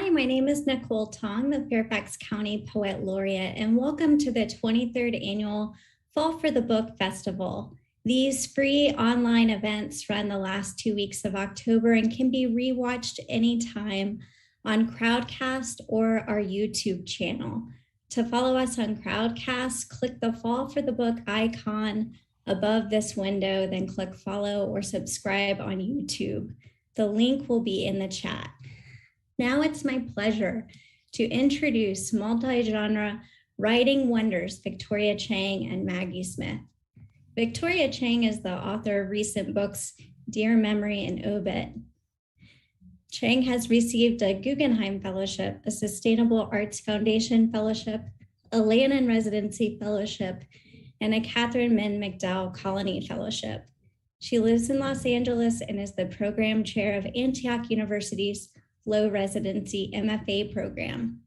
Hi, my name is Nicole Tong, the Fairfax County Poet Laureate, and welcome to the 23rd Annual Fall for the Book Festival. These free online events run the last 2 weeks of October and can be rewatched anytime on Crowdcast or our YouTube channel. To follow us on Crowdcast, click the Fall for the Book icon above this window, then click follow or subscribe on YouTube. The link will be in the chat. Now it's my pleasure to introduce multi-genre writing wonders Victoria Chang and Maggie Smith. Victoria Chang is the author of recent books, Dear Memory and Obit. Chang has received a Guggenheim Fellowship, a Sustainable Arts Foundation Fellowship, a Lannan Residency Fellowship, and a Catherine Min McDowell Colony Fellowship. She lives in Los Angeles and is the program chair of Antioch University's Low Residency MFA program.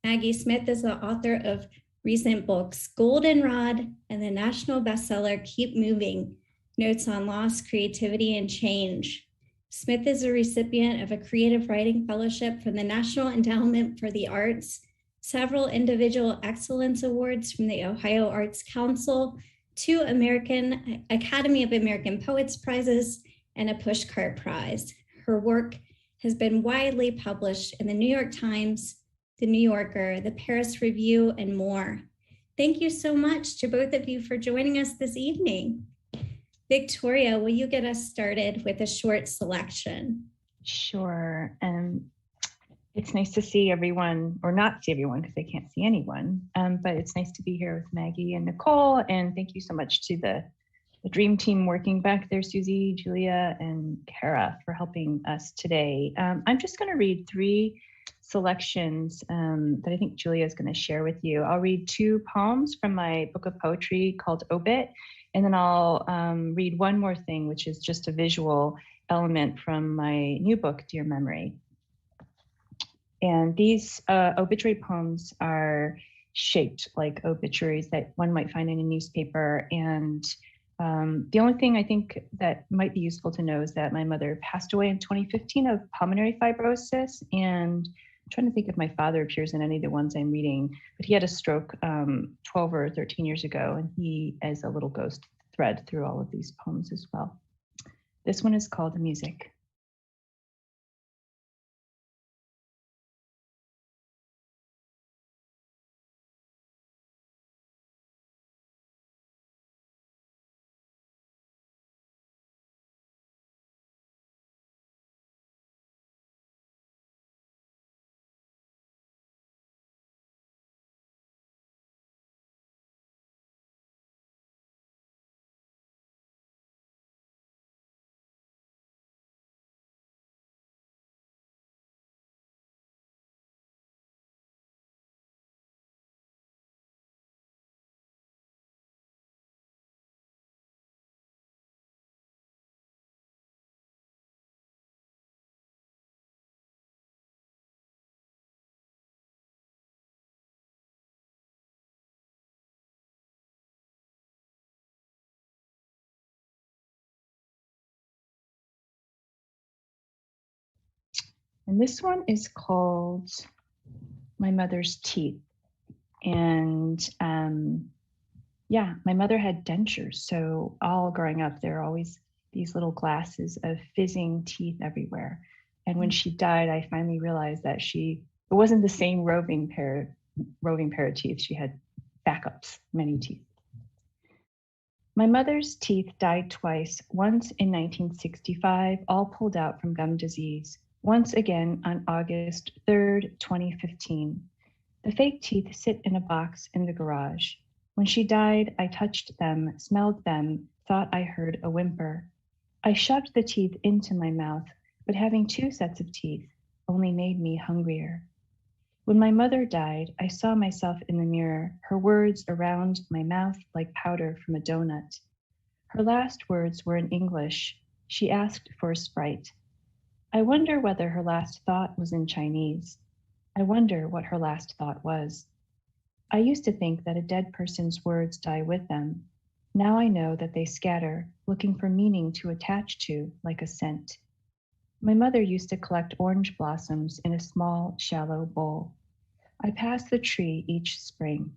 Maggie Smith is the author of recent books, Goldenrod and the national bestseller, Keep Moving, Notes on Loss, Creativity, and Change. Smith is a recipient of a Creative Writing Fellowship from the National Endowment for the Arts, several individual excellence awards from the Ohio Arts Council, 2 American Academy of American Poets Prizes, and a Pushcart Prize. Her work has been widely published in the New York Times, the New Yorker, the Paris Review, and more. Thank you so much to both of you for joining us this evening. Victoria, will you get us started with a short selection? Sure. It's nice to see everyone, or not see everyone because I can't see anyone, but it's nice to be here with Maggie and Nicole. And thank you so much to the dream team working back there, Susie, Julia, and Kara for helping us today. I'm just going to read 3 selections that I think Julia is going to share with you. I'll read 2 poems from my book of poetry called Obit, and then I'll read one more thing, which is just a visual element from my new book, Dear Memory. And these obituary poems are shaped like obituaries that one might find in a newspaper. And the only thing I think that might be useful to know is that my mother passed away in 2015 of pulmonary fibrosis. And I'm trying to think if my father appears in any of the ones I'm reading, but he had a stroke 12 or 13 years ago, and he is a little ghost thread through all of these poems as well. This one is called Music. And this one is called My Mother's Teeth. And yeah, my mother had dentures. So all growing up, there are always these little glasses of fizzing teeth everywhere. And when she died, I finally realized that it wasn't the same roving pair of teeth. She had backups, many teeth. My mother's teeth died twice, once in 1965, all pulled out from gum disease. Once again on August 3rd, 2015. The fake teeth sit in a box in the garage. When she died, I touched them, smelled them, thought I heard a whimper. I shoved the teeth into my mouth, but having 2 sets of teeth only made me hungrier. When my mother died, I saw myself in the mirror, her words around my mouth like powder from a donut. Her last words were in English. She asked for a Sprite. I wonder whether her last thought was in Chinese. I wonder what her last thought was. I used to think that a dead person's words die with them. Now I know that they scatter, looking for meaning to attach to, like a scent. My mother used to collect orange blossoms in a small, shallow bowl. I passed the tree each spring.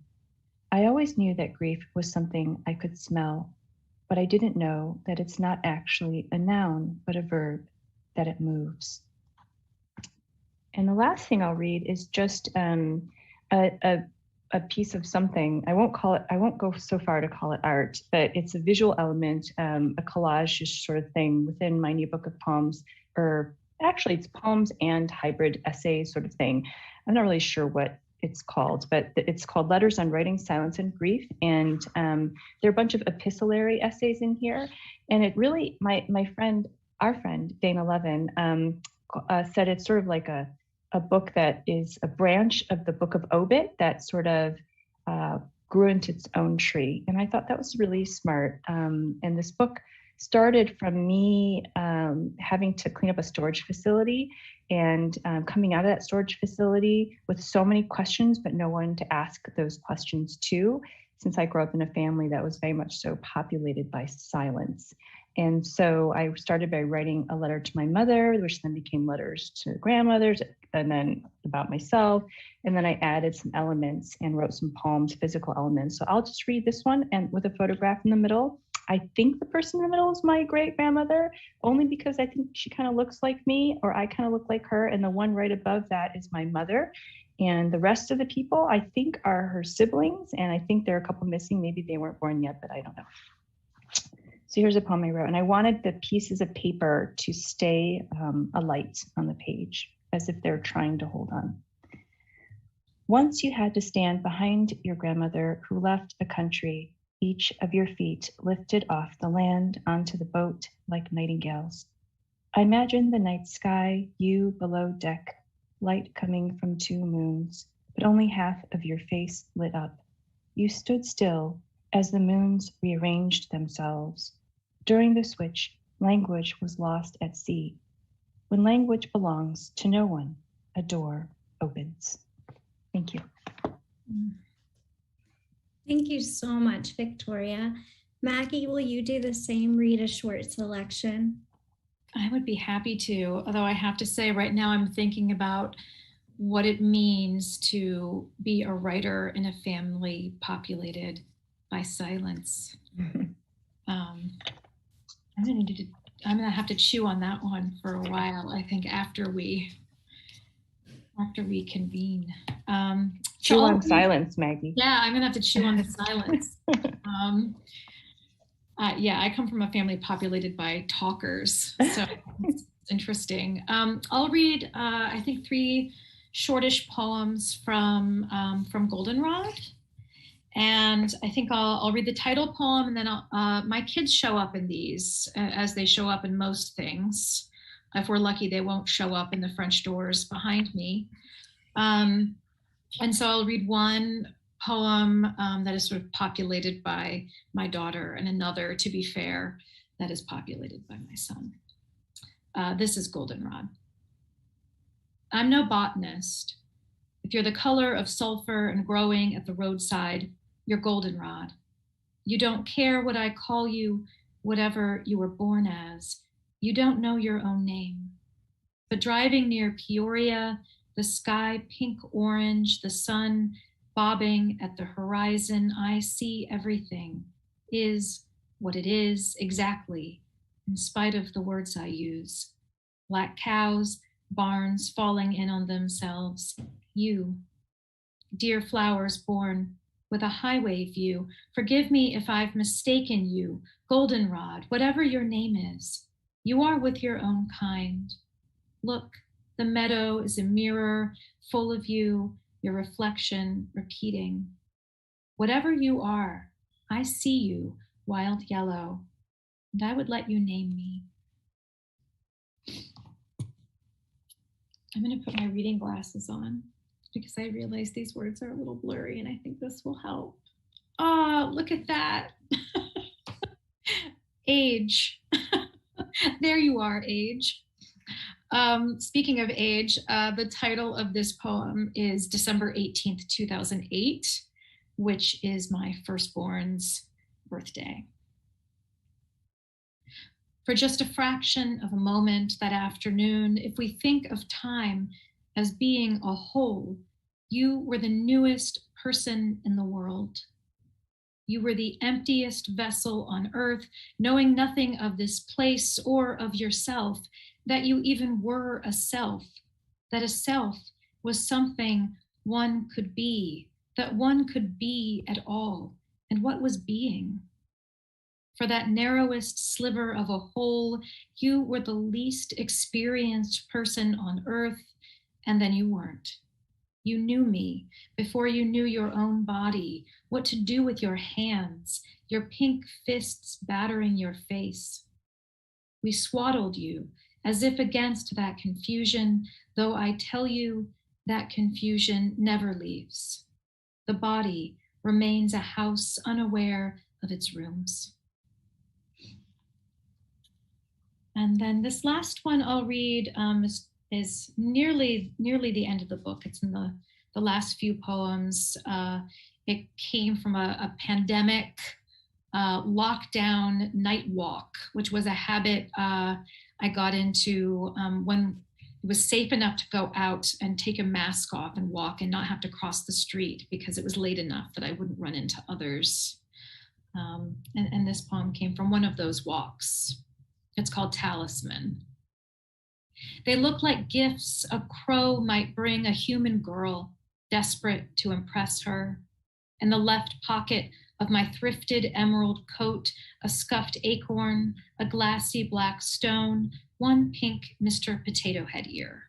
I always knew that grief was something I could smell, but I didn't know that it's not actually a noun, but a verb, that it moves. And the last thing I'll read is just a piece of something. I won't go so far to call it art, but it's a visual element, a collage sort of thing within my new book of poems, or actually it's poems and hybrid essays sort of thing. I'm not really sure what it's called, but it's called Letters on Writing, Silence, and Grief. And there are a bunch of epistolary essays in here. And it really, our friend, Dana Levin, said it's sort of like a book that is a branch of the Book of Obit that sort of grew into its own tree. And I thought that was really smart. And this book started from me having to clean up a storage facility and coming out of that storage facility with so many questions, but no one to ask those questions to, since I grew up in a family that was very much so populated by silence. And so I started by writing a letter to my mother, which then became letters to grandmothers, and then about myself. And then I added some elements and wrote some poems, physical elements. So I'll just read this one, and with a photograph in the middle. I think the person in the middle is my great grandmother, only because I think she kind of looks like me, or I kind of look like her. And the one right above that is my mother. And the rest of the people, I think, are her siblings. And I think there are a couple missing. Maybe they weren't born yet, but I don't know. So here's a poem I wrote, and I wanted the pieces of paper to stay alight on the page, as if they're trying to hold on. Once you had to stand behind your grandmother who left a country, each of your feet lifted off the land onto the boat like nightingales. I imagine the night sky, you below deck, light coming from 2 moons, but only half of your face lit up. You stood still as the moons rearranged themselves. During the switch, language was lost at sea. When language belongs to no one, a door opens. Thank you. Thank you so much, Victoria. Maggie, will you do the same? Read a short selection. I would be happy to, although I have to say right now I'm thinking about what it means to be a writer in a family populated by silence. I'm gonna have to chew on that one for a while, I think, after we convene. Chew on silence, Maggie. Yeah, I'm gonna have to chew on the silence. Yeah, I come from a family populated by talkers, so it's interesting. I'll read, I think, 3 shortish poems from Goldenrod. And I think I'll read the title poem, and then my kids show up in these, as they show up in most things. If we're lucky, they won't show up in the French doors behind me. And so I'll read one poem that is sort of populated by my daughter, and another, to be fair, that is populated by my son. This is Goldenrod. I'm no botanist. If you're the color of sulfur and growing at the roadside, you're goldenrod. You don't care what I call you, whatever you were born as. You don't know your own name. But driving near Peoria, the sky pink-orange, the sun bobbing at the horizon, I see everything is what it is exactly, in spite of the words I use. Black cows, barns falling in on themselves. You, dear flowers born with a highway view, forgive me if I've mistaken you, goldenrod, whatever your name is. You are with your own kind. Look, the meadow is a mirror full of you, your reflection repeating. Whatever you are, I see you, wild yellow, and I would let you name me. I'm going to put my reading glasses on because I realize these words are a little blurry, and I think this will help. Oh, look at that. Age. There you are, age. Speaking of age, the title of this poem is December 18th, 2008, which is my firstborn's birthday. For just a fraction of a moment that afternoon, if we think of time as being a whole, you were the newest person in the world. You were the emptiest vessel on earth, knowing nothing of this place or of yourself, that you even were a self, that a self was something one could be, that one could be at all. And what was being? For that narrowest sliver of a whole, you were the least experienced person on earth, and then you weren't. You knew me before you knew your own body, what to do with your hands, your pink fists battering your face. We swaddled you as if against that confusion, though I tell you that confusion never leaves. The body remains a house unaware of its rooms. And then this last one I'll read is nearly the end of the book. It's in the last few poems. It came from a pandemic lockdown night walk, which was a habit I got into when it was safe enough to go out and take a mask off and walk and not have to cross the street because it was late enough that I wouldn't run into others. And this poem came from one of those walks. It's called Talisman. They look like gifts a crow might bring a human girl, desperate to impress her. In the left pocket of my thrifted emerald coat, a scuffed acorn, a glassy black stone, one pink Mr. Potato Head ear.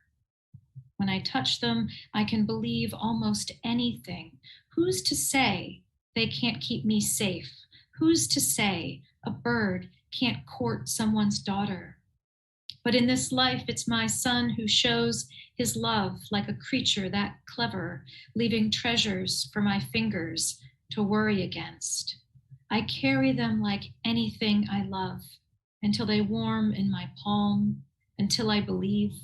When I touch them, I can believe almost anything. Who's to say they can't keep me safe? Who's to say a bird can't court someone's daughter? But in this life, it's my son who shows his love like a creature that clever, leaving treasures for my fingers to worry against. I carry them like anything I love until they warm in my palm, until I believe.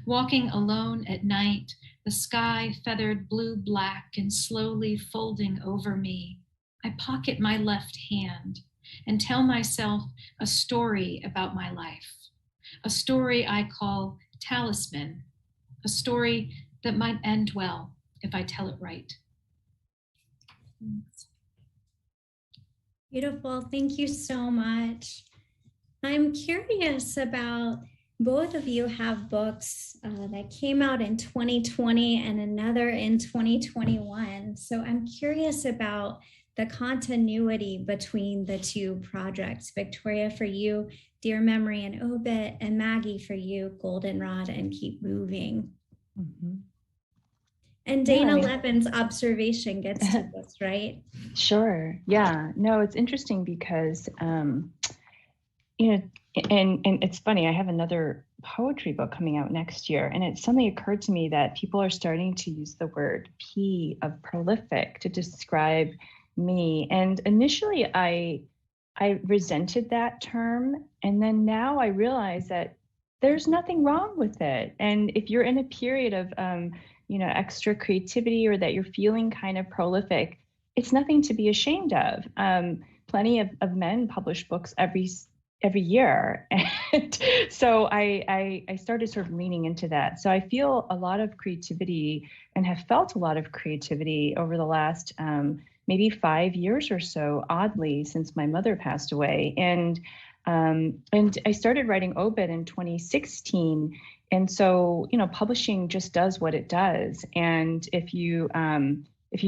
Walking alone at night, the sky feathered blue-black and slowly folding over me, I pocket my left hand and tell myself a story about my life, a story I call Talisman, a story that might end well if I tell it right. Thanks. Beautiful. Thank you so much. I'm curious about, both of you have books that came out in 2020 and another in 2021. So I'm curious about the continuity between the two projects. Victoria, for you, Dear Memory and Obit, and Maggie, for you, Goldenrod and Keep Moving. Mm-hmm. And Dana Levin's observation gets to this, right? Sure. Yeah. No, it's interesting because, you know, and it's funny, I have another poetry book coming out next year, and it suddenly occurred to me that people are starting to use the word P of prolific to describe me. And initially I resented that term. And then now I realize that there's nothing wrong with it. And if you're in a period of, extra creativity, or that you're feeling kind of prolific, it's nothing to be ashamed of. Plenty of men publish books every year. And so I started sort of leaning into that. So I feel a lot of creativity and have felt a lot of creativity over the last maybe 5 years or so, oddly, since my mother passed away. And I started writing Obit in 2016. And so, publishing just does what it does. And if you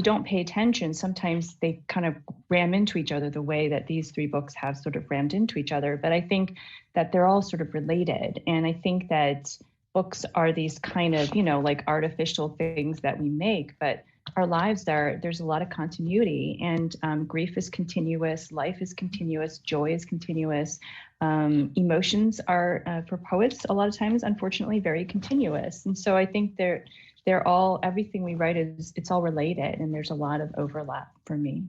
don't pay attention, sometimes they kind of ram into each other the way that these three books have sort of rammed into each other. But I think that they're all sort of related. And I think that books are these kind of, like artificial things that we make, but our lives there's a lot of continuity, and grief is continuous, life is continuous, joy is continuous. Emotions are, for poets, a lot of times, unfortunately, very continuous. And so I think they're all, everything we write it's all related, and there's a lot of overlap for me.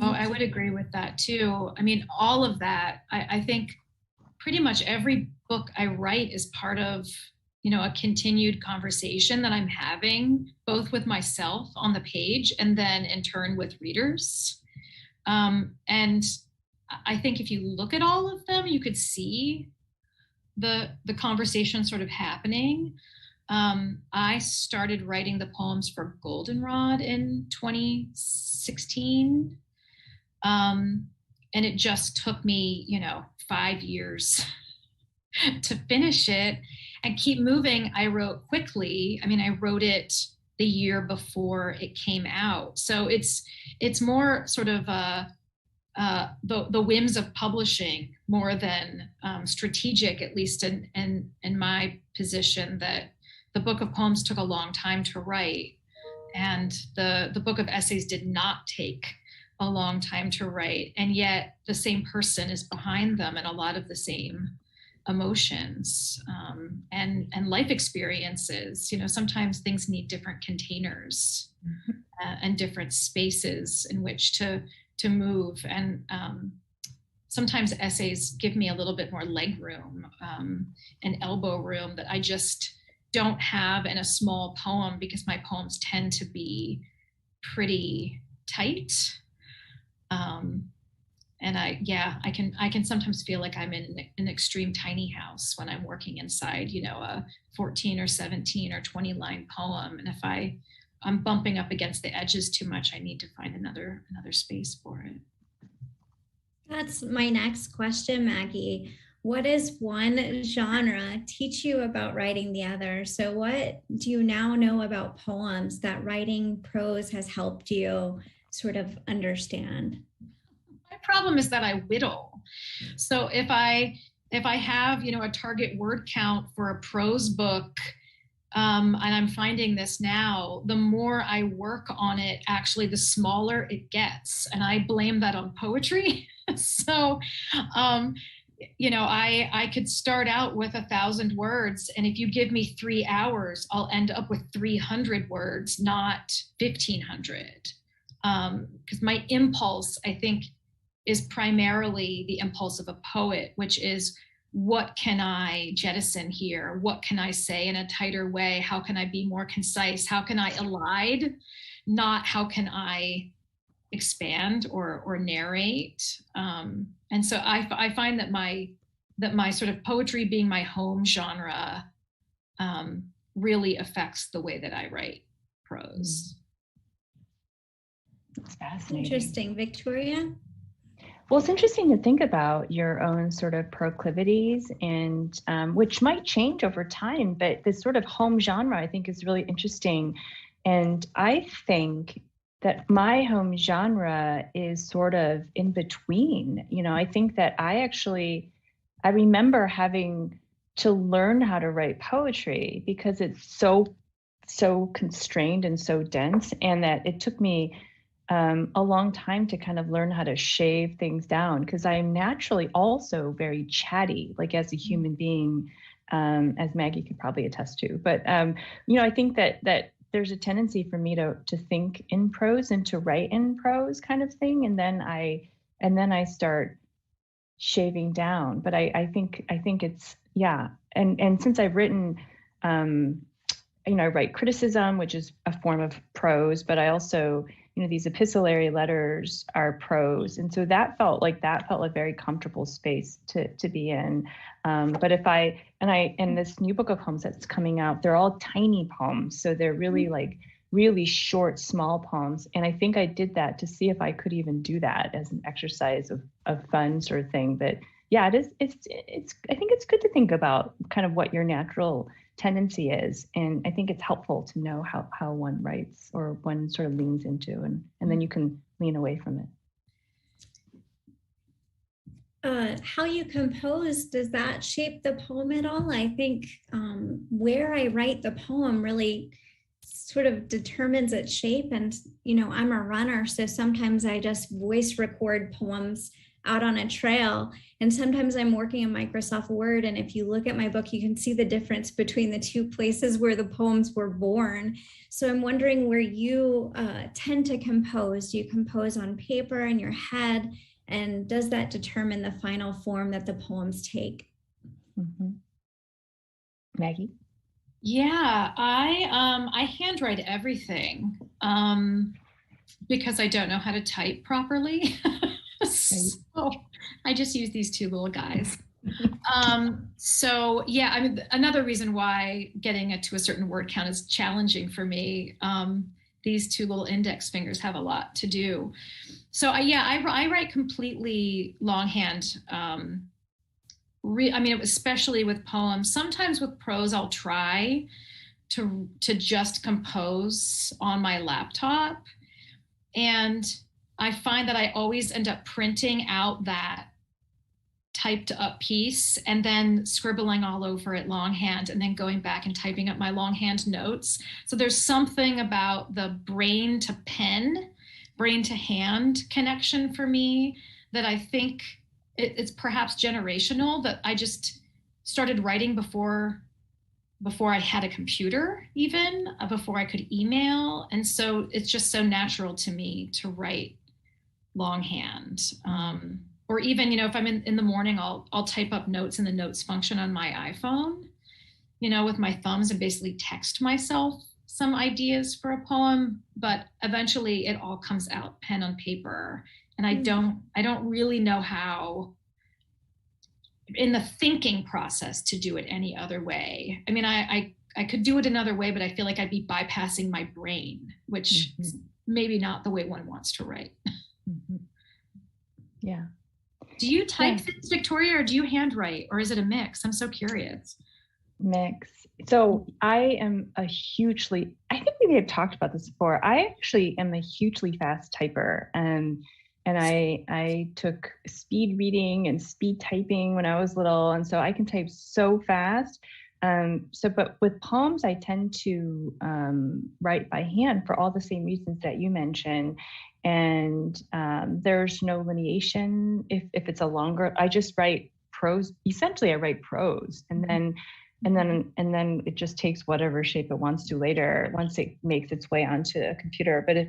Oh, I would agree with that too. I mean, all of that, I think pretty much every book I write is part of, a continued conversation that I'm having, both with myself on the page and then in turn with readers. And I think if you look at all of them, you could see the conversation sort of happening. I started writing the poems for Goldenrod in 2016. And it just took me, 5 years to finish it and keep moving. I wrote quickly. I mean, I wrote it the year before it came out. So it's more sort of the whims of publishing more than strategic, at least in my position, that the book of poems took a long time to write, and the book of essays did not take a long time to write, and yet the same person is behind them and a lot of the same emotions and life experiences. Sometimes things need different containers and different spaces in which to move, and sometimes essays give me a little bit more leg room and elbow room that I just don't have in a small poem, because my poems tend to be pretty tight. And I can sometimes feel like I'm in an extreme tiny house when I'm working inside, a 14 or 17 or 20 line poem. And if I'm bumping up against the edges too much, I need to find another space for it. That's my next question, Maggie. What does one genre teach you about writing the other? So what do you now know about poems that writing prose has helped you sort of understand? My problem is that I whittle. So if I have, a target word count for a prose book, and I'm finding this now, the more I work on it, actually, the smaller it gets. And I blame that on poetry. So, I could start out with 1,000 words, and if you give me 3 hours, I'll end up with 300 words, not 1,500. Because my impulse, I think, is primarily the impulse of a poet, which is, what can I jettison here? What can I say in a tighter way? How can I be more concise? How can I elide? Not how can I expand or narrate? And so I find that my sort of poetry being my home genre really affects the way that I write prose. That's fascinating. Interesting. Victoria? Well, it's interesting to think about your own sort of proclivities, and which might change over time, but this sort of home genre, I think, is really interesting. And I think that my home genre is sort of in between. I think that I remember having to learn how to write poetry because it's so constrained and so dense, and that it took me a long time to kind of learn how to shave things down, because I'm naturally also very chatty, like as a human being, as Maggie could probably attest to. But I think that there's a tendency for me to think in prose and to write in prose, kind of thing, and then I start shaving down. But I think it's, yeah, and since I've written, I write criticism, which is a form of prose, but I also, these epistolary letters are prose. And so that felt like a very comfortable space to be in. But in this new book of poems that's coming out, they're all tiny poems. So they're really really short, small poems. And I think I did that to see if I could even do that as an exercise of fun sort of thing. But yeah, it's I think it's good to think about kind of what your natural tendency is, and I think it's helpful to know how one writes, or one sort of leans into, and then you can lean away from it. How you compose, does that shape the poem at all? I think where I write the poem really sort of determines its shape. And I'm a runner, so sometimes I just voice record poems out on a trail, and sometimes I'm working in Microsoft Word, and if you look at my book, you can see the difference between the two places where the poems were born. So I'm wondering where you tend to compose. Do you compose on paper in your head, and does that determine the final form that the poems take? Mm-hmm. Maggie? Yeah, I handwrite everything because I don't know how to type properly. So I just use these two little guys. So yeah, I mean, another reason why getting it to a certain word count is challenging for me. These two little index fingers have a lot to do. So I write completely longhand. I mean, especially with poems. Sometimes with prose, I'll try to just compose on my laptop, and I find that I always end up printing out that typed up piece and then scribbling all over it longhand and then going back and typing up my longhand notes. So there's something about the brain to pen, brain to hand connection for me that I think it's perhaps generational, that I just started writing before I had a computer, even before I could email. And so it's just so natural to me to write longhand. Or even, if I'm in the morning, I'll type up notes in the notes function on my iPhone, with my thumbs, and basically text myself some ideas for a poem. But eventually it all comes out pen on paper. And I don't really know how in the thinking process to do it any other way. I mean, I could do it another way, but I feel like I'd be bypassing my brain, which is maybe not the way one wants to write. Yeah. Do you type things, Victoria, or do you handwrite, or is it a mix? I'm so curious. Mix. So I think maybe I've talked about this before. I actually am a hugely fast typer. And I took speed reading and speed typing when I was little. And so I can type so fast. But with poems, I tend to write by hand for all the same reasons that you mentioned. And there's no lineation. If it's a longer, I just write prose. Essentially, I write prose, and then it just takes whatever shape it wants to later once it makes its way onto a computer. But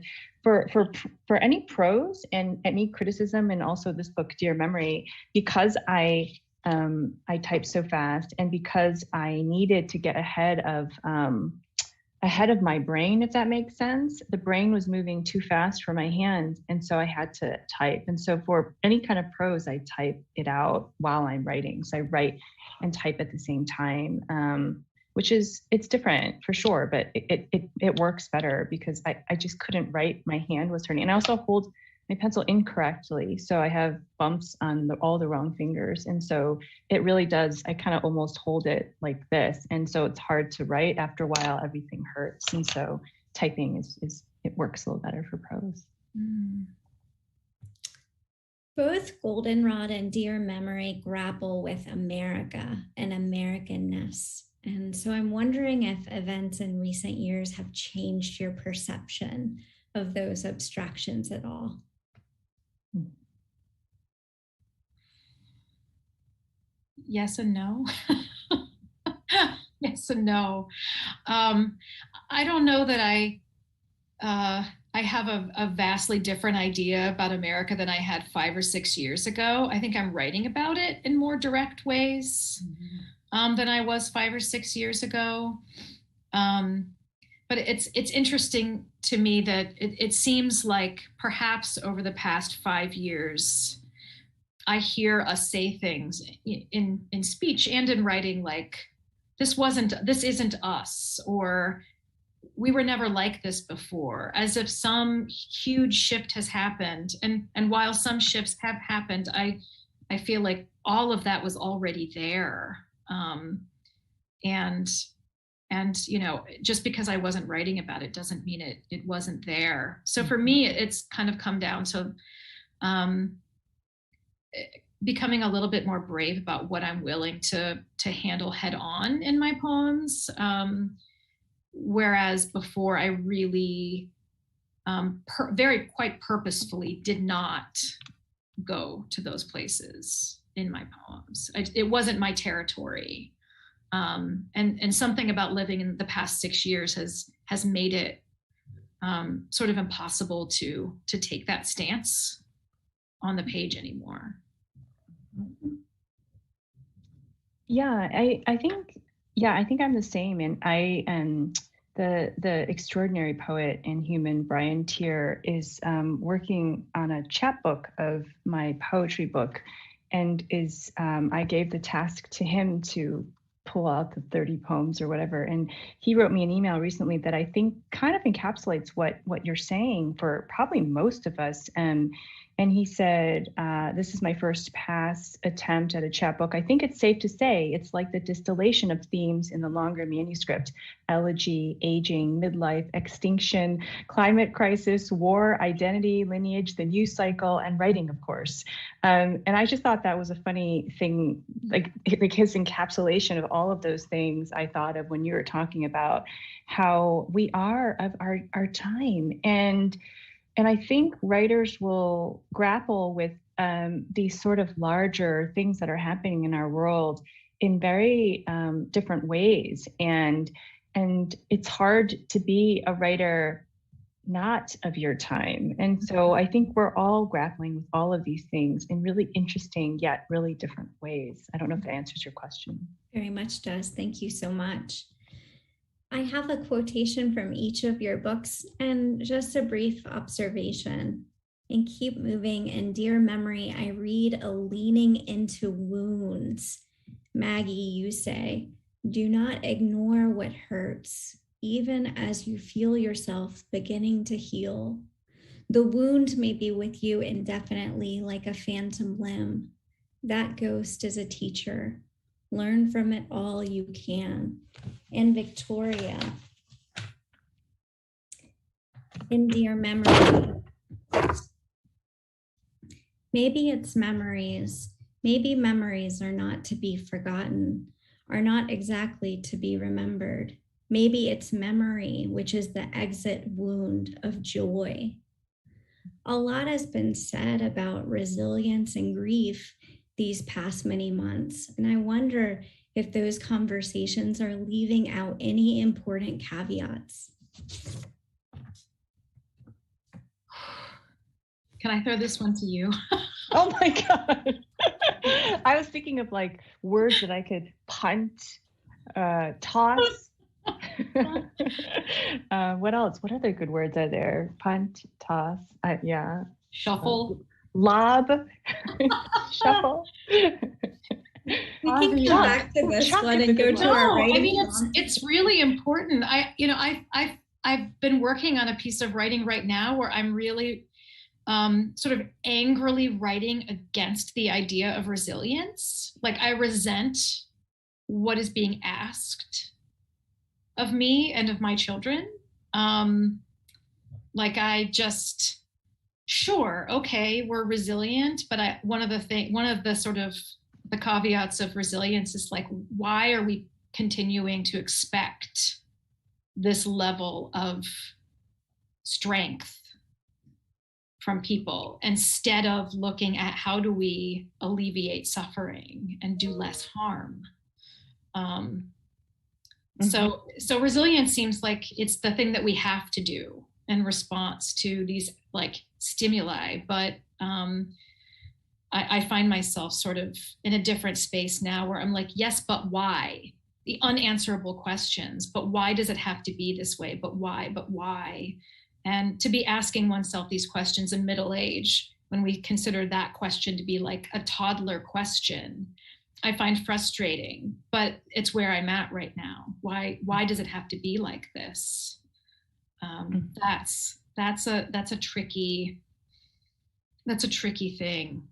for any prose and any criticism, and also this book, Dear Memory, because I typed so fast, and because I needed to get ahead of my brain, if that makes sense. The brain was moving too fast for my hand, and so I had to type. And so for any kind of prose, I type it out while I'm writing. So I write and type at the same time, it's different for sure, but it works better because I just couldn't write. My hand was hurting, and I also hold my pencil incorrectly. So I have bumps on all the wrong fingers. And so it really does, I kind of almost hold it like this. And so it's hard to write. After a while, everything hurts. And so typing it works a little better for prose. Both Goldenrod and Dear Memory grapple with America and Americanness. And so I'm wondering if events in recent years have changed your perception of those abstractions at all. Yes and no. Yes and no. I don't know that I have a vastly different idea about America than I had 5 or 6 years ago. I think I'm writing about it in more direct ways than I was 5 or 6 years ago. But it's interesting to me that it seems like perhaps over the past 5 years, I hear us say things in speech and in writing like, this isn't us, or we were never like this before, as if some huge shift has happened. And while some shifts have happened, I feel like all of that was already there. And just because I wasn't writing about it doesn't mean it wasn't there. So for me, it's kind of come down to becoming a little bit more brave about what I'm willing to handle head on in my poems. Whereas before I really quite purposefully did not go to those places in my poems. It wasn't my territory. And something about living in the past 6 years has made it sort of impossible to take that stance on the page anymore. Yeah, I think I'm the same. And the extraordinary poet and human Brian Tier is working on a chapbook of my poetry book, and I gave the task to him to pull out the 30 poems or whatever. And he wrote me an email recently that I think kind of encapsulates what you're saying for probably most of us. And he said, this is my first pass attempt at a chapbook. I think it's safe to say it's like the distillation of themes in the longer manuscript: elegy, aging, midlife, extinction, climate crisis, war, identity, lineage, the news cycle, and writing, of course. And I just thought that was a funny thing, like his encapsulation of all of those things I thought of when you were talking about how we are of our time. And I think writers will grapple with these sort of larger things that are happening in our world in very different ways. And it's hard to be a writer not of your time. And so I think we're all grappling with all of these things in really interesting yet really different ways. I don't know if that answers your question. Very much does. Thank you so much. I have a quotation from each of your books and just a brief observation. In Keep Moving and Dear Memory, I read a leaning into wounds. Maggie, you say, do not ignore what hurts, even as you feel yourself beginning to heal. The wound may be with you indefinitely like a phantom limb. That ghost is a teacher. Learn from it all you can. And Victoria, in Dear Memory, maybe it's memories. Maybe memories are not to be forgotten, are not exactly to be remembered. Maybe it's memory, which is the exit wound of joy. A lot has been said about resilience and grief these past many months, and I wonder if those conversations are leaving out any important caveats. Can I throw this one to you? Oh my God. I was thinking of like words that I could punt, toss. What else? What other good words are there? Punt, toss, yeah. Shuffle. Lob. Shuffle. We can come back to this one and go to our writing. I mean, it's really important. I've been working on a piece of writing right now where I'm really sort of angrily writing against the idea of resilience. Like, I resent what is being asked of me and of my children. Sure, okay, we're resilient, but one of the sort of the caveats of resilience is like, why are we continuing to expect this level of strength from people instead of looking at how do we alleviate suffering and do less harm? So resilience seems like it's the thing that we have to do in response to these like stimuli, but I find myself sort of in a different space now where I'm like, yes, but why? The unanswerable questions, but why does it have to be this way? But why? And to be asking oneself these questions in middle age, when we consider that question to be like a toddler question, I find frustrating, but it's where I'm at right now. Why does it have to be like this? That's a tricky thing.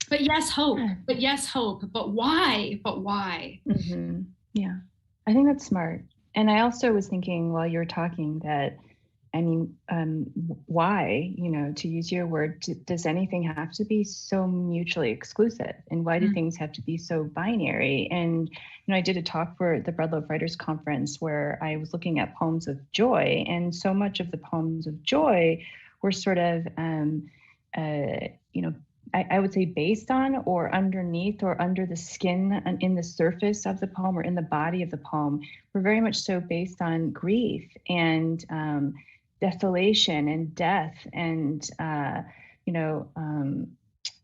But yes, hope. But why? Mm-hmm. Yeah, I think that's smart. And I also was thinking while you were talking that, I mean, why, to use your word, does anything have to be so mutually exclusive? And why do things have to be so binary? And, I did a talk for the Breadloaf Writers Conference where I was looking at poems of joy, and so much of the poems of joy were sort of, I would say based on or underneath or under the skin and in the surface of the poem or in the body of the poem, were very much so based on grief and desolation and death. And,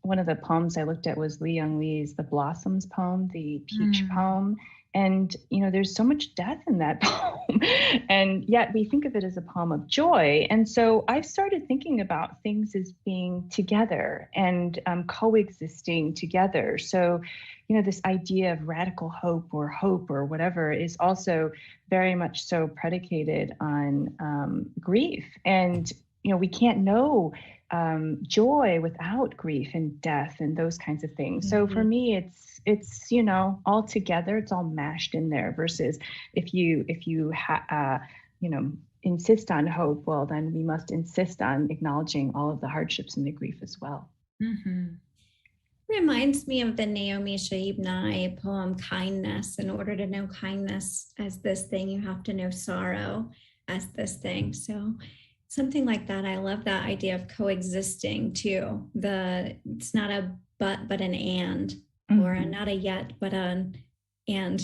one of the poems I looked at was Li Young Lee's The Blossoms poem, the Peach poem. And, there's so much death in that poem. And yet we think of it as a poem of joy. And so I've started thinking about things as being together and coexisting together. So, this idea of radical hope or whatever is also very much so predicated on grief. And, we can't know joy without grief and death and those kinds of things. So for me, it's all together. It's all mashed in there. Versus if you insist on hope, well, then we must insist on acknowledging all of the hardships and the grief as well. Mm-hmm. Reminds me of the Naomi Shihab poem Kindness. In order to know kindness as this thing, you have to know sorrow as this thing. So something like that. I love that idea of coexisting too. It's not a but an and, or a not a yet, but an and.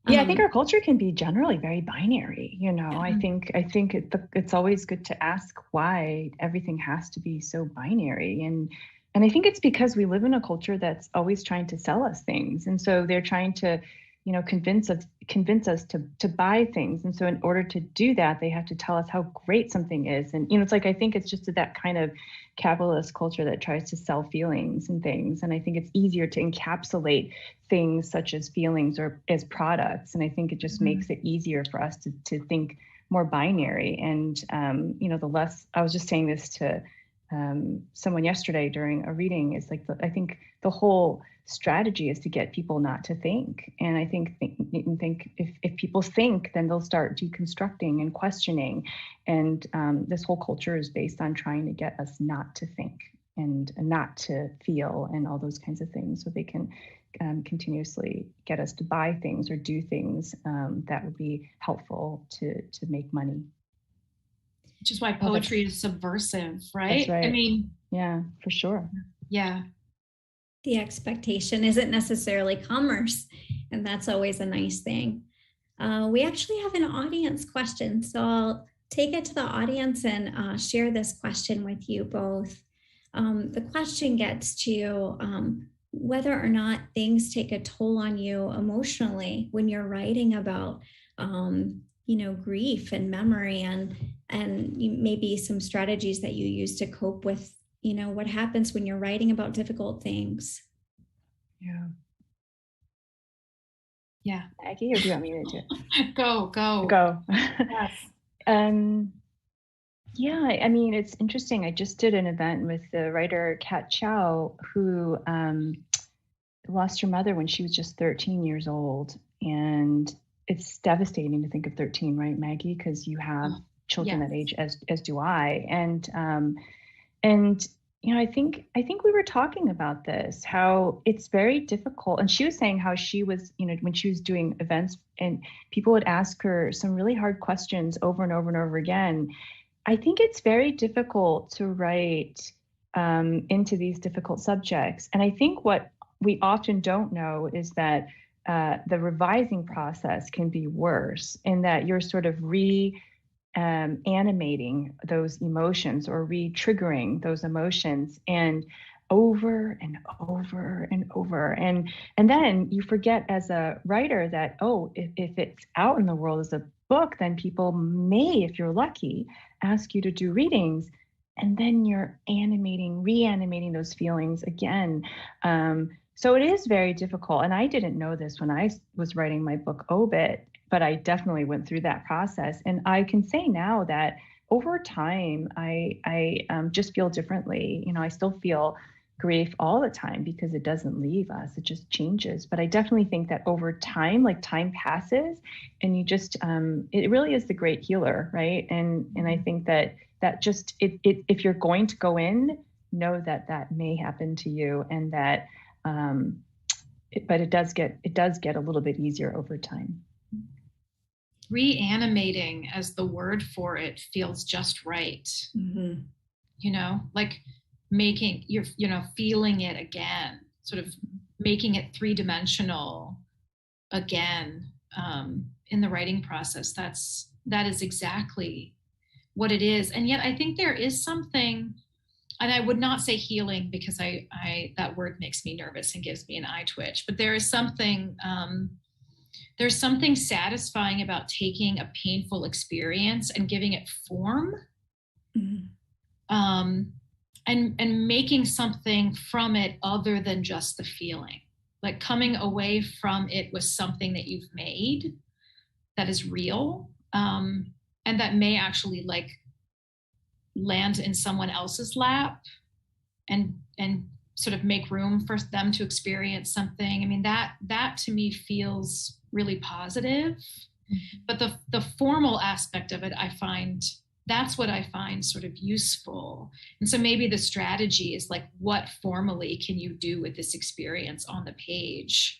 Yeah, I think our culture can be generally very binary. I think it's always good to ask why everything has to be so binary. And I think it's because we live in a culture that's always trying to sell us things. And so they're trying to, convince us to buy things. And so in order to do that, they have to tell us how great something is. And, it's like, I think it's just that kind of capitalist culture that tries to sell feelings and things. And I think it's easier to encapsulate things such as feelings or as products. And I think it just makes it easier for us to think more binary. And, the less, I was just saying this to someone yesterday during a reading, is like, I think the whole strategy is to get people not to think. And I think if people think, then they'll start deconstructing and questioning. And this whole culture is based on trying to get us not to think and not to feel and all those kinds of things, so they can continuously get us to buy things or do things that would be helpful to make money. Which is why poetry is subversive, right? That's right. I mean, yeah, for sure. Yeah. The expectation isn't necessarily commerce, and that's always a nice thing. We actually have an audience question, so I'll take it to the audience and share this question with you both. The question gets to whether or not things take a toll on you emotionally when you're writing about grief and memory, and maybe some strategies that you use to cope with what happens when you're writing about difficult things. Yeah. Maggie, or do you want me to do it? Go. Yes. Yeah, I mean, it's interesting. I just did an event with the writer Kat Chow, who lost her mother when she was just 13 years old. And it's devastating to think of 13, right, Maggie? Because you have children that age, as do I. And I think we were talking about this, how it's very difficult. And she was saying how she was, when she was doing events and people would ask her some really hard questions over and over and over again. I think it's very difficult to write into these difficult subjects. And I think what we often don't know is that the revising process can be worse, in that you're sort of animating those emotions or re-triggering those emotions, and over and over and over. And then you forget as a writer that, if it's out in the world as a book, then people may, if you're lucky, ask you to do readings. And then you're reanimating those feelings again. So it is very difficult. And I didn't know this when I was writing my book Obit, but I definitely went through that process. And I can say now that over time, I just feel differently. I still feel grief all the time because it doesn't leave us, it just changes. But I definitely think that over time, like time passes, and you just, it really is the great healer, right? And I think that just, if you're going to go in, know that may happen to you, and that, but it does get a little bit easier over time. Reanimating as the word for it feels just right. Mm-hmm. Like making feeling it again, sort of making it three-dimensional again in the writing process. That is exactly what it is. And yet I think there is something, and I would not say healing, because I that word makes me nervous and gives me an eye twitch, but there is something there's something satisfying about taking a painful experience and giving it form, and making something from it other than just the feeling, like coming away from it with something that you've made that is real, and that may actually like land in someone else's lap and sort of make room for them to experience something. I mean, that to me feels really positive. But the formal aspect of it, that's what I find sort of useful. And so maybe the strategy is like, what formally can you do with this experience on the page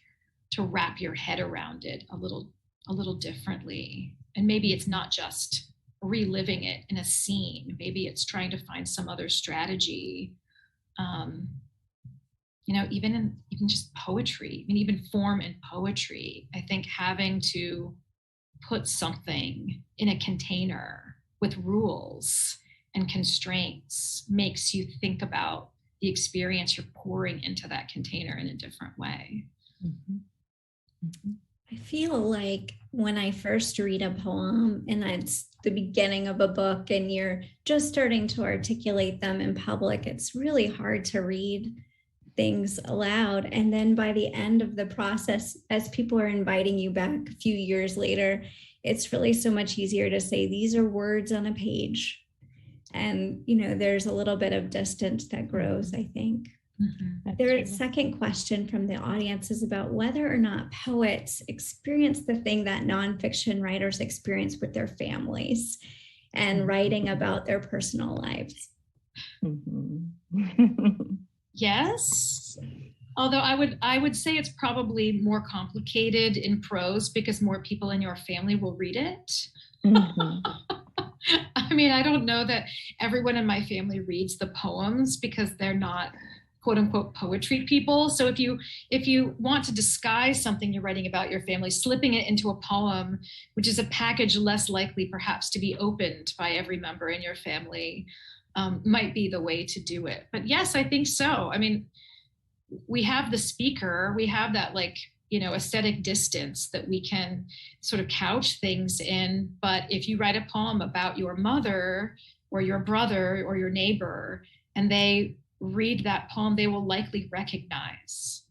to wrap your head around it a little differently? And maybe it's not just reliving it in a scene. Maybe it's trying to find some other strategy. Even just poetry, I mean, even form in poetry, I think having to put something in a container with rules and constraints makes you think about the experience you're pouring into that container in a different way. I feel like when I first read a poem and it's the beginning of a book and you're just starting to articulate them in public, it's really hard to read things aloud. And then by the end of the process, as people are inviting you back a few years later, it's really so much easier to say, these are words on a page. And, there's a little bit of distance that grows, I think. Their second question from the audience is about whether or not poets experience the thing that nonfiction writers experience with their families and writing about their personal lives. Yes. Although I would say it's probably more complicated in prose because more people in your family will read it. I mean, I don't know that everyone in my family reads the poems because they're not quote unquote poetry people. So if you want to disguise something you're writing about your family, slipping it into a poem, which is a package less likely perhaps to be opened by every member in your family, might be the way to do it. But yes, I think so. I mean, we have the speaker, we have that aesthetic distance that we can sort of couch things in. But if you write a poem about your mother or your brother or your neighbor, and they read that poem, they will likely recognize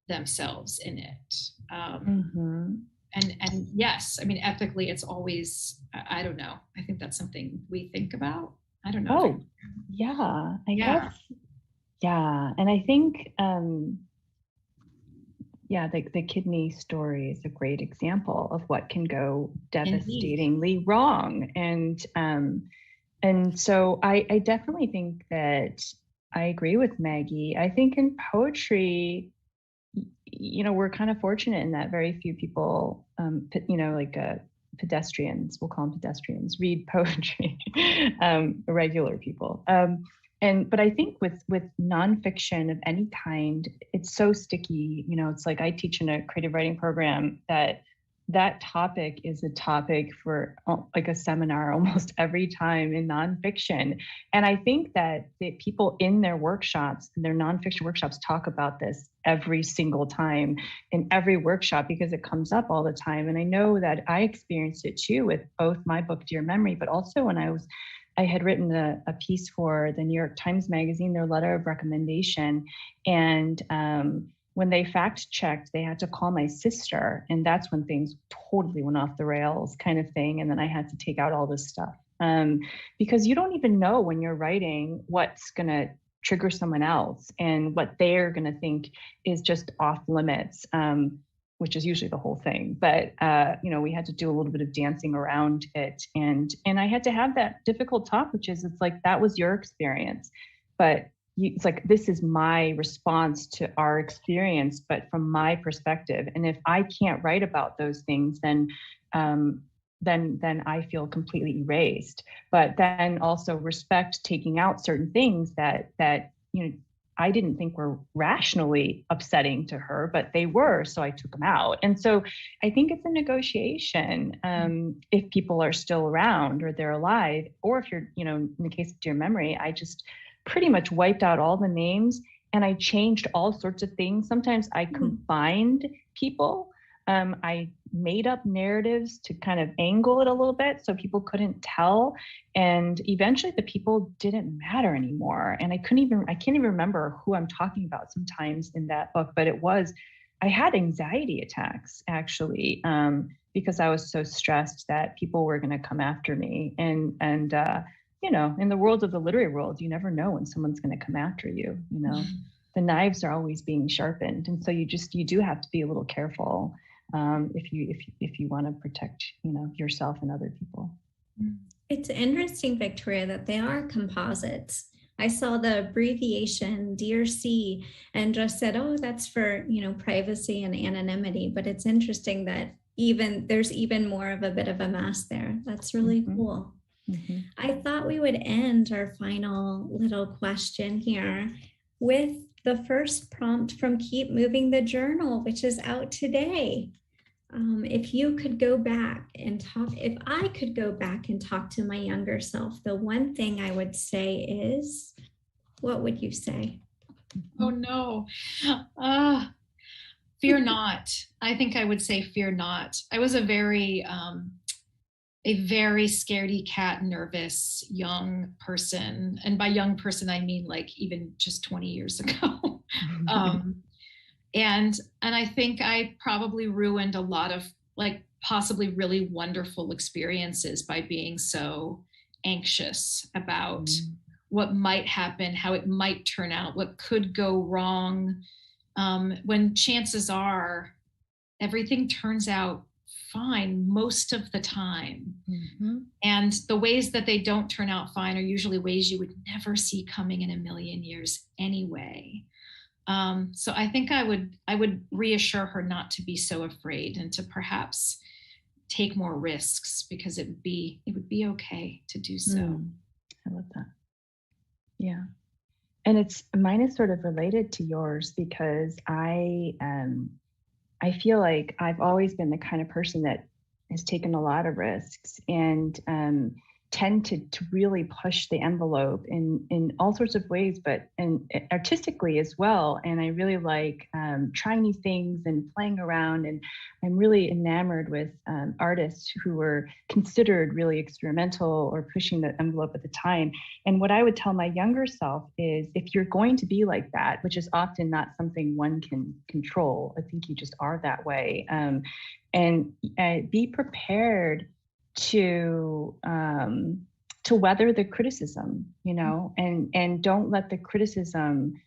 themselves in it. And yes, I mean, ethically, it's always, I don't know. I think that's something we think about. I don't know. I guess. Yeah. And I think, the kidney story is a great example of what can go devastatingly wrong. And so I definitely think that I agree with Maggie. I think in poetry, we're kind of fortunate in that very few people, pedestrians, we'll call them pedestrians, read poetry, regular people. But I think with nonfiction of any kind, it's so sticky. It's like I teach in a creative writing program that topic is a topic for like a seminar almost every time in nonfiction. And I think that the people in their workshops, their nonfiction workshops, talk about this every single time in every workshop because it comes up all the time. And I know that I experienced it too with both my book, Dear Memory, but also when I had written a piece for the New York Times Magazine, their letter of recommendation. And when they fact checked, they had to call my sister. And that's when things totally went off the rails kind of thing. And then I had to take out all this stuff because you don't even know when you're writing what's going to trigger someone else and what they're going to think is just off limits, which is usually the whole thing. But, we had to do a little bit of dancing around it. And I had to have that difficult talk, which is, it's like, that was your experience, but it's like, this is my response to our experience, but from my perspective. And if I can't write about those things, then I feel completely erased. But then also respect taking out certain things that I didn't think were rationally upsetting to her, but they were, so I took them out. And so I think it's a negotiation if people are still around or they're alive, or if you're, in the case of Dear Memory, I just pretty much wiped out all the names and I changed all sorts of things. Sometimes I combined people I made up narratives to kind of angle it a little bit so people couldn't tell. And eventually the people didn't matter anymore. And I can't even remember who I'm talking about sometimes in that book, but I had anxiety attacks actually, because I was so stressed that people were going to come after me. And in the world of the literary world, you never know when someone's going to come after you, the knives are always being sharpened. And so you do have to be a little careful if you want to protect, yourself and other people. It's interesting, Victoria, that they are composites. I saw the abbreviation DRC and just said, oh, that's for, privacy and anonymity. But it's interesting that there's even more of a bit of a mask there. That's really cool. Mm-hmm. I thought we would end our final little question here with the first prompt from Keep Moving the Journal, which is out today. If I could go back and talk to my younger self, the one thing I would say is, what would you say? Oh no. Fear not. I think I would say fear not. I was a very scaredy cat, nervous young person. And by young person, I mean like even just 20 years ago. And I think I probably ruined a lot of like possibly really wonderful experiences by being so anxious about what might happen, how it might turn out, what could go wrong, when chances are everything turns out fine most of the time. Mm-hmm. And the ways that they don't turn out fine are usually ways you would never see coming in a million years anyway. So I think I would reassure her not to be so afraid and to perhaps take more risks, because it would be okay to do so. I love that. Yeah. And mine is sort of related to yours, because I feel like I've always been the kind of person that has taken a lot of risks and tend to really push the envelope in all sorts of ways, but artistically as well. And I really like trying new things and playing around. And I'm really enamored with artists who were considered really experimental or pushing the envelope at the time. And what I would tell my younger self is, if you're going to be like that, which is often not something one can control, I think you just are that way, and be prepared to weather the criticism, and don't let the criticism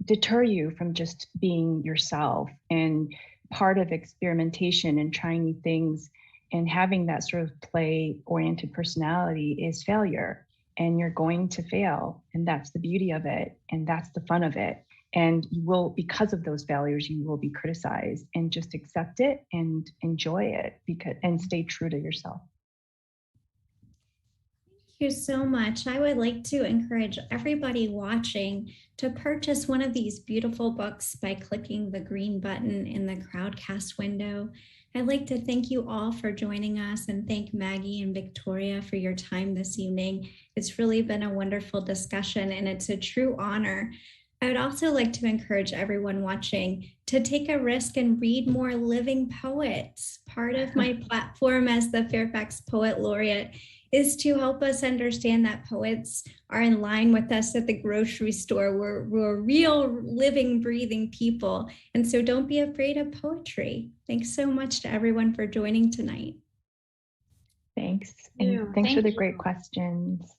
deter you from just being yourself. And part of experimentation and trying new things and having that sort of play-oriented personality is failure. And you're going to fail, and that's the beauty of it, and that's the fun of it. And you will, because of those failures, you will be criticized, and just accept it and enjoy it, and stay true to yourself. Thank you so much. I would like to encourage everybody watching to purchase one of these beautiful books by clicking the green button in the Crowdcast window. I'd like to thank you all for joining us, and thank Maggie and Victoria for your time this evening. It's really been a wonderful discussion, and it's a true honor. I would also like to encourage everyone watching to take a risk and read more living poets. Part of my platform as the Fairfax Poet Laureate is to help us understand that poets are in line with us at the grocery store. We're real, living, breathing people. And so don't be afraid of poetry. Thanks so much to everyone for joining tonight. Thanks. And thanks for the great questions.